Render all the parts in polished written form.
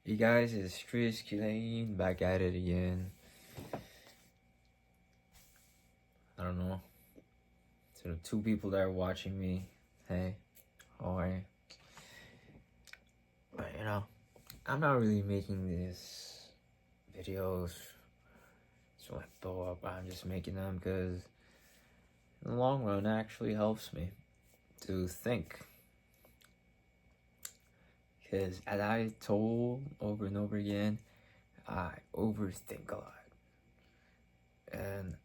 Hey guys, it's Chris Kilane back at it again. I don't know. To the two people that are watching me, hey, how are you? But I'm not really making these videos so I blow up. I'm just making them because in the long run, it actually helps me to think. Because as I told over and over again, I overthink a lot. And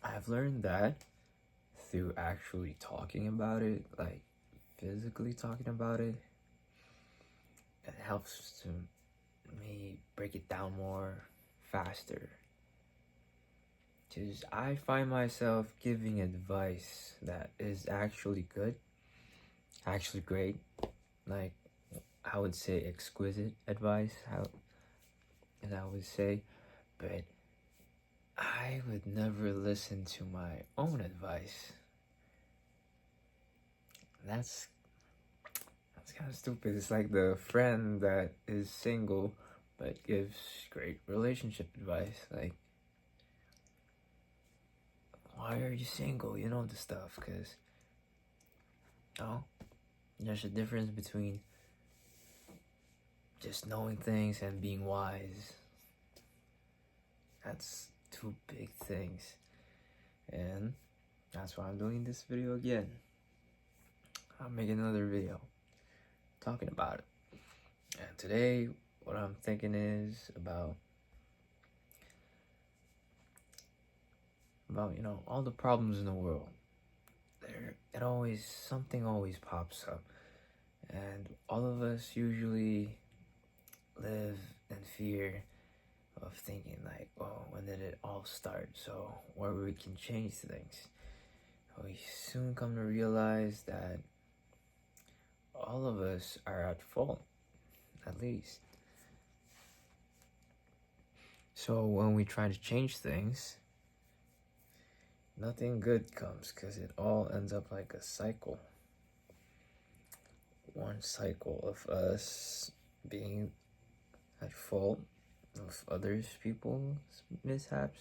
I've learned that through actually talking about it, like physically talking about it. It helps to me break it down more faster. Because I find myself giving advice that is actually good, actually great. Like, I would say exquisite advice, and I would say, but I would never listen to my own advice. That's kind of stupid. It's like the friend that is single but gives great relationship advice. Like, why are you single? You know the stuff, because there's a difference between just knowing things and being wise. That's two big things. And that's why I'm doing this video again. I'll make another video talking about it. And today, what I'm thinking is about all the problems in the world. Something always pops up. And all of us usually live in fear of thinking like, well, when did it all start? So where we can change things. We soon come to realize that all of us are at fault, at least. So when we try to change things, nothing good comes because it all ends up like a cycle. One cycle of us being at fault of others people's mishaps,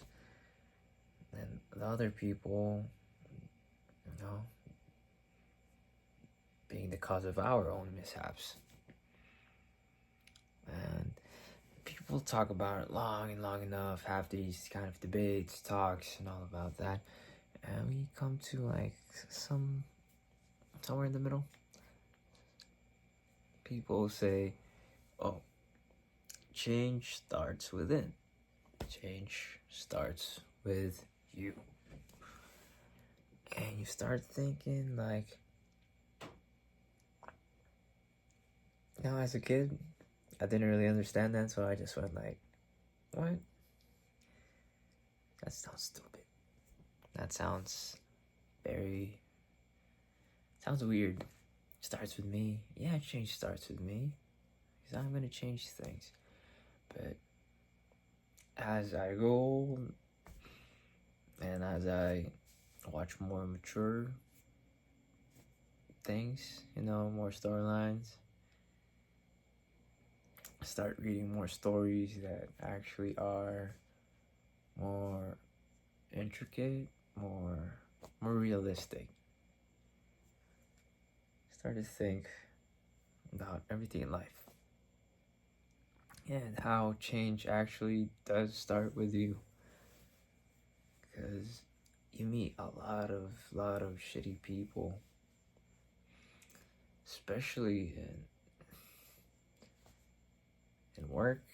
and the other people, being the cause of our own mishaps. And people talk about it long and long enough, have these kind of debates, talks, and all about that, and we come to like somewhere in the middle. People say, oh, change starts within. Change starts with you. And you start thinking like, as a kid, I didn't really understand that, so I just went like, what? That sounds stupid. That sounds weird. Starts with me. Yeah, change starts with me. Because I'm gonna change things. But as I go and as I watch more mature things, more storylines, start reading more stories that actually are more intricate, more realistic. Start to think about everything in life and how change actually does start with you. Because you meet a lot of shitty people, especially in work,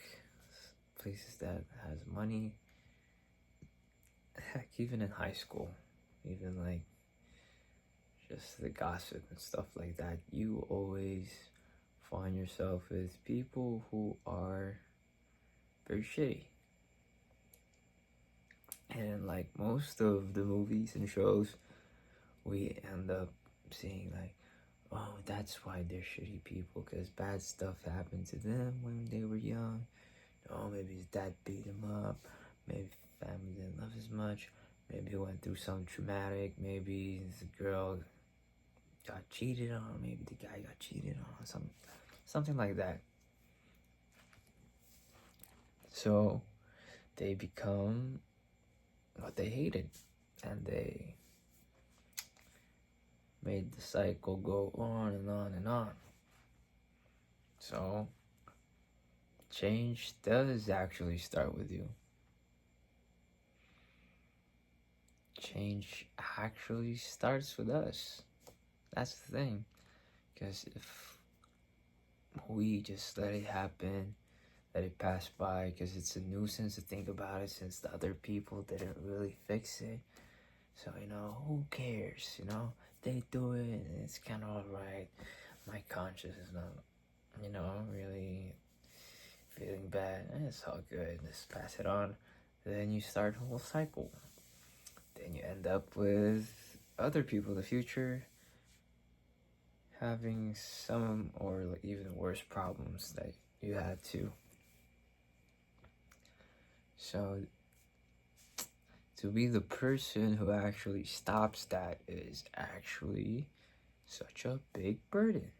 places that has money. Heck, even in high school, even like just the gossip and stuff like that, you always find yourself with people who are very shitty. And like most of the movies and shows, we end up seeing like, oh, that's why they're shitty people, because bad stuff happened to them when they were young. Oh, maybe his dad beat him up. Maybe family didn't love as much. Maybe he went through some traumatic. Maybe the girl got cheated on. Maybe the guy got cheated on. Something like that. So they become what they hated, and they made the cycle go on and on and on. So change does actually start with you. Change actually starts with us. That's the thing. Because if we just let it happen, let it pass by, because it's a nuisance to think about it since the other people didn't really fix it. So, who cares? They do it and it's kind of alright. My conscience is not, really feeling bad. It's all good. Just pass it on. Then you start a whole cycle. Then you end up with other people in the future having some or even worse problems that you had too. So to be the person who actually stops that is actually such a big burden.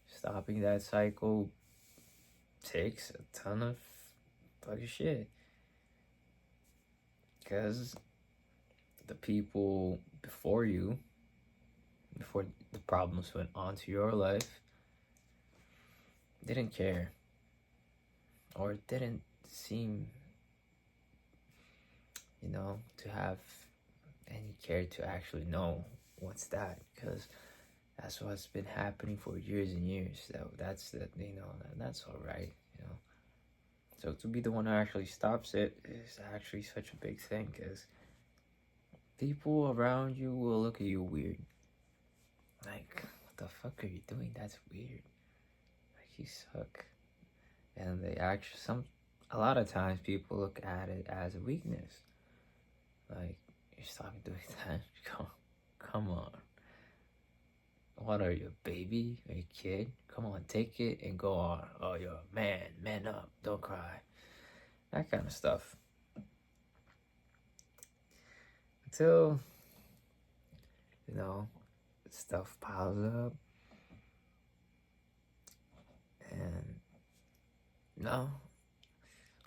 Stopping that cycle takes a ton of fucking shit. Because the people before you, before the problems went onto your life, didn't care. Or didn't seem, to have any care to actually know what's that. Because that's what's been happening for years and years. That's alright. So to be the one who actually stops it is actually such a big thing, because people around you will look at you weird. Like, what the fuck are you doing? That's weird. Like, you suck. And a lot of times people look at it as a weakness. Like, you're stopping doing that? Come on. What are you, a baby? Are you a kid? Come on, take it and go on. Oh, you're a man up, don't cry. That kind of stuff. Until, stuff piles up. And,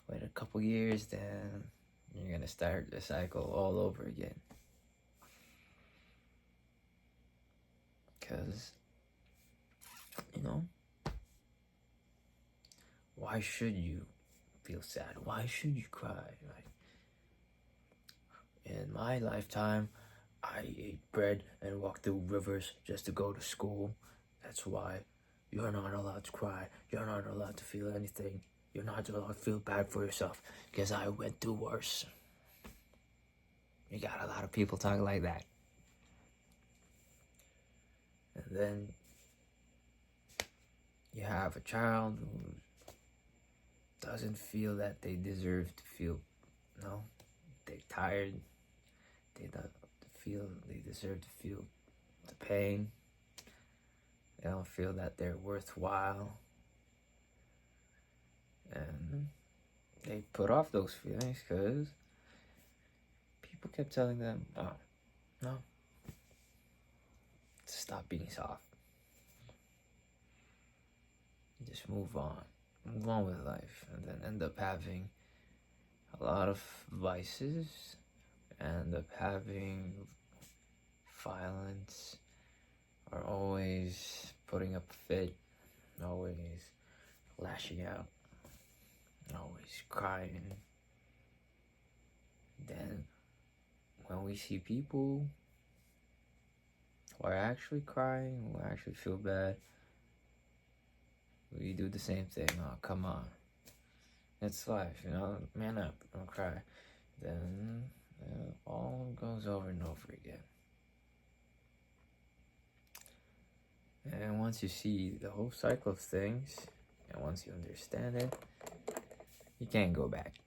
wait a couple years, then you're gonna start the cycle all over again. Because, why should you feel sad? Why should you cry? Like, in my lifetime, I ate bread and walked through rivers just to go to school. That's why you're not allowed to cry. You're not allowed to feel anything. You're not allowed to feel bad for yourself, because I went through worse. You got a lot of people talking like that. And then you have a child who doesn't feel that they deserve to feel, they're tired. They don't feel they deserve to feel the pain. They don't feel that they're worthwhile. And they put off those feelings because people kept telling them, oh, no, stop being soft. Just move on. Move on with life. And then end up having a lot of vices. End up having violence. Or always putting up a fit. Always lashing out. Always crying. Then when we see people who are actually crying, who actually feel bad, we do the same thing. Oh, come on. It's life, man up, don't cry. Then all goes over and over again. And once you see the whole cycle of things, and once you understand it, you can't go back.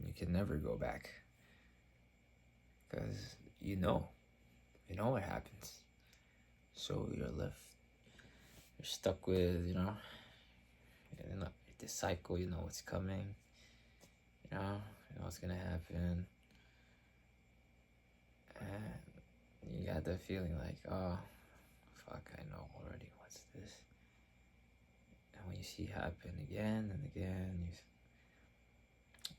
You can never go back. Because you know what happens. So you're stuck with, the cycle, what's coming. You know what's gonna happen. And you got the feeling like, oh, fuck, I know already, what's this? And when you see happen again and again.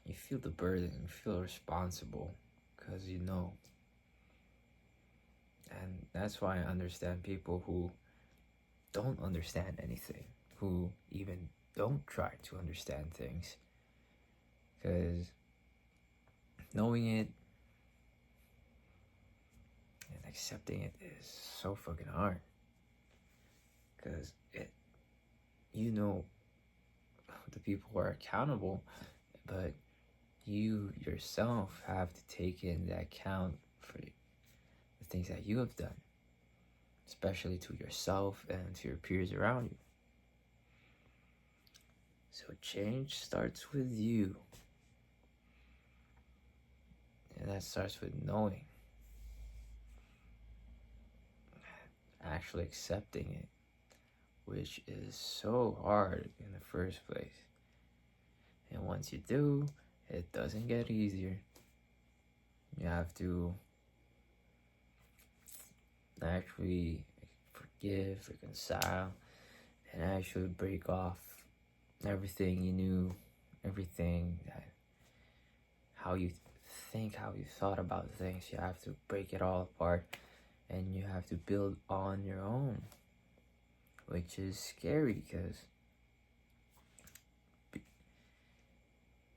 You feel the burden, you feel responsible because you know. And that's why I understand people who don't understand anything, who even don't try to understand things. Because knowing it and accepting it is so fucking hard. Because you know the people who are accountable, but you yourself have to take into account for the things that you have done, especially to yourself and to your peers around you. So change starts with you. And that starts with knowing, actually accepting it, which is so hard in the first place. And once you do, it doesn't get easier. You have to actually forgive, reconcile, and actually break off everything you knew, everything that, how you think, how you thought about things. You have to break it all apart, and you have to build on your own, which is scary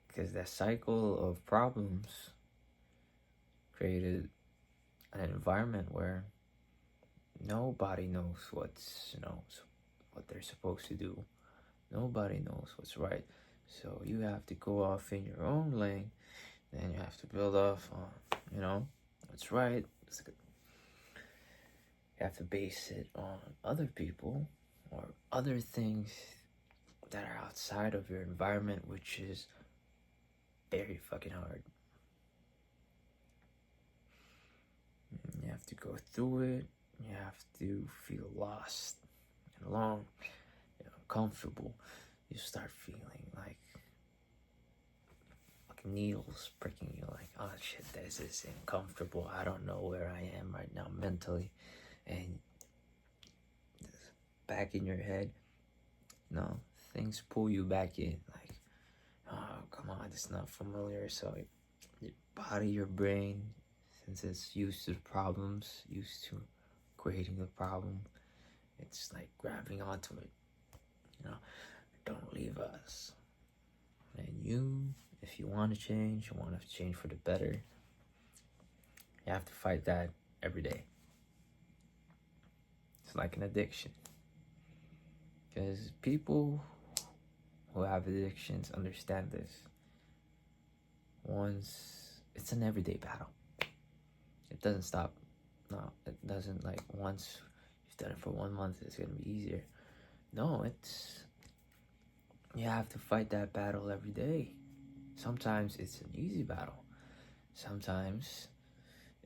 because that cycle of problems created an environment where nobody knows what they're supposed to do. Nobody knows what's right. So you have to go off in your own lane. Then you have to build off on, what's right. You have to base it on other people or other things that are outside of your environment, which is very fucking hard. You have to go through it. You have to feel lost and alone and uncomfortable. You start feeling like needles pricking you, like, oh shit, this is uncomfortable. I don't know where I am right now mentally. And back in your head, things pull you back in, like, oh, come on, it's not familiar. So your body, your brain, since it's used to the problems, used to creating the problem, it's like grabbing onto it. Don't leave us. And you, if you want to change, you want to change for the better, you have to fight that every day. It's like an addiction. Because people who have addictions understand this. It's an everyday battle. It doesn't stop. No, it doesn't, like, once you've done it for 1 month, it's going to be easier. No, you have to fight that battle every day. Sometimes it's an easy battle. Sometimes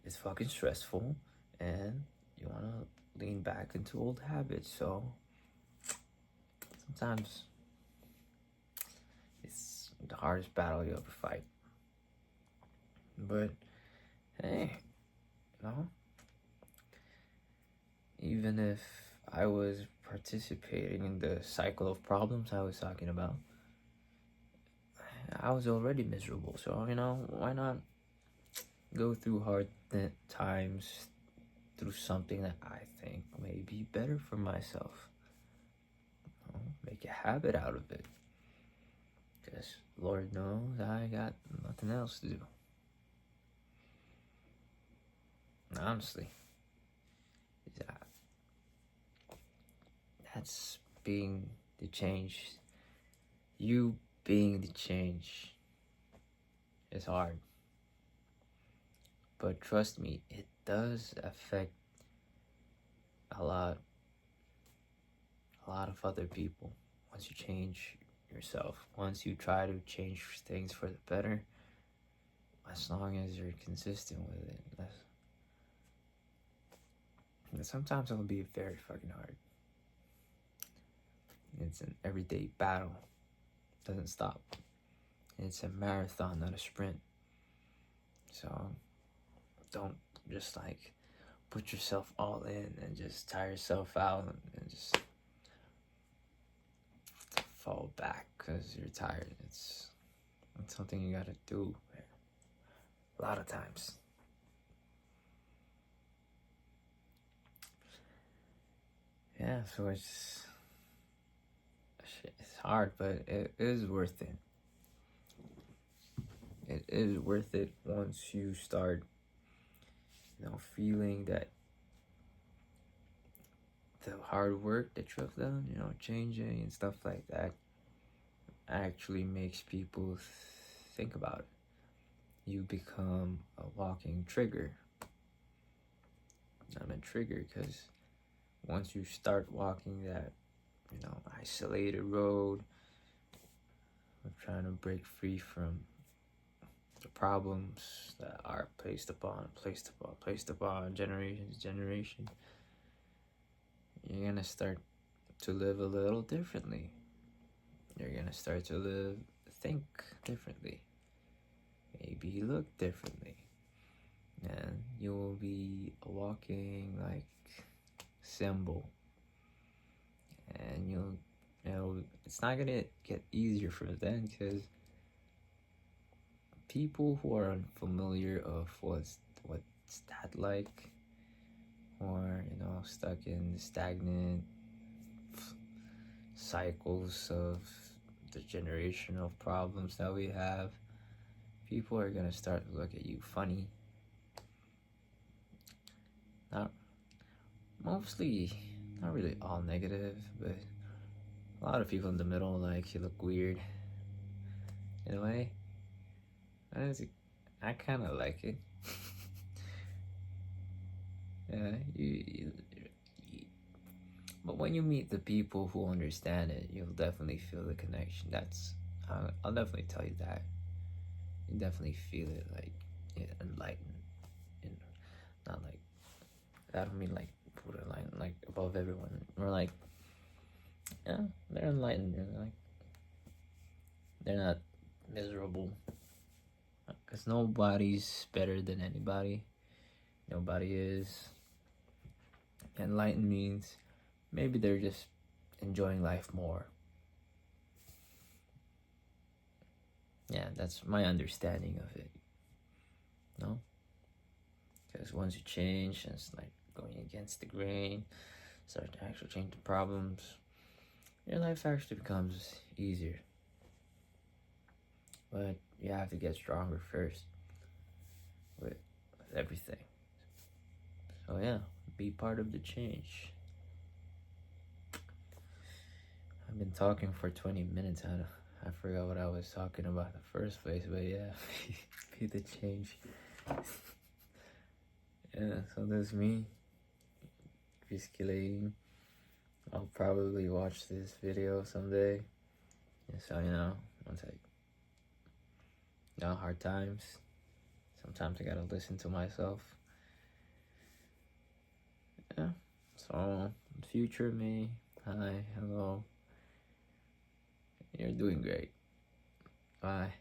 it's fucking stressful and you want to lean back into old habits. So sometimes it's the hardest battle you ever fight. But hey, even if I was participating in the cycle of problems I was talking about, I was already miserable. So, why not go through hard times through something that I think may be better for myself? Make a habit out of it. Because Lord knows I got nothing else to do. Honestly. That's being the change. You being the change is hard. But trust me, it does affect a lot of other people. Once you change yourself, once you try to change things for the better, as long as you're consistent with it, sometimes it'll be very fucking hard. It's an everyday battle. It doesn't stop. It's a marathon, not a sprint. So don't just put yourself all in and just tire yourself out and just fall back because you're tired. It's something you gotta do a lot of times. Yeah, so it's hard, but it is worth it. It is worth it once you start, feeling that the hard work that you have done, changing and stuff like that, actually makes people think about it. You become a walking trigger. Not a trigger, because once you start walking that, isolated road of trying to break free from the problems that are placed upon generation, you're gonna start to live a little differently. You're gonna start to think differently, maybe look differently, and you will be a walking symbol. And it's not gonna get easier for then, because people who are unfamiliar of what's that like, or stuck in stagnant cycles of the generational problems that we have, people are gonna start to look at you funny. Not mostly, not really all negative, but a lot of people in the middle, you look weird in a way. I kind of like it. Yeah, but when you meet the people who understand it, you'll definitely feel the connection. I'll definitely tell you that. You definitely feel it, enlightened. Not like, I don't mean put a line above everyone. Or yeah, they're enlightened. They're not miserable. Because nobody's better than anybody. Nobody is. Enlightened means maybe they're just enjoying life more. Yeah, that's my understanding of it. No? Because once you change, and it's going against the grain, start to actually change the problems, your life actually becomes easier. But you have to get stronger first with everything. So yeah, be part of the change. I've been talking for 20 minutes. I forgot what I was talking about in the first place, but yeah, be the change. Yeah, so that's me, gesticulating. I'll probably watch this video someday. And so, once hard times, sometimes I gotta listen to myself. Yeah, so, future me, hi, hello. You're doing great. Bye.